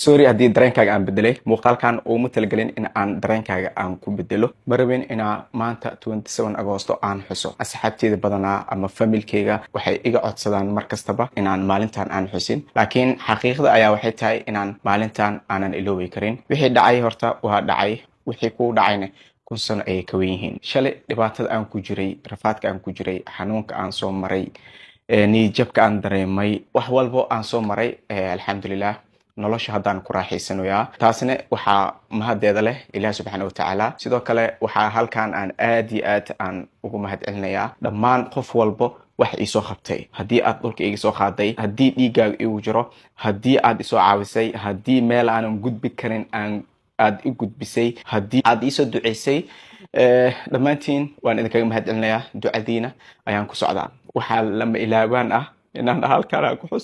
sorry haddii dareenkaaga aan bedelay muuqaalkan uma talagelin in aan dareenkaaga aan ku bedelo ma rabin inaa maanta 27 Agoosto aan xuso asxaabteeda badanaa ama familkeyga waxay iga codsadaan mar kastaba inaan maalintan aan xusin laakiin xaqiiqda ayaa waxay tahay inaan maalintan aanan iloobi karin wixii dhacay horta waa dhacay wixii ku dhacayna 1000 sano ayay ka weyn yihiin shalay dhibaatada aan ku jiray rafaadka aan ku jiray xanuunka aan soo maray niyadjabka aan dareemay wax walbo aan soo maray alxamdulillah nolosha haddaan ku raaxaysanayaa taasina waxaa mahadeeda leh ilaah subxaanahu wa tacaala sidoo kale waxaa halkan aan aad iyo aad aan ugu mahadcelinayaa dhammaan qof walbo wax ii soo qabtay haddii aad dhulka iga soo qaaday haddii dhiiggaaga igu jiro haddii aad isoo caawisay haddii meel aanan gudbi karin aad i gudbisay haddii aad iisoo duceysay dhammaantiin waan idinkaga mahadcelinayaa ducadiina ayaan ku socdaa waxaa lama ilaawaan ah inaan halkan aan ku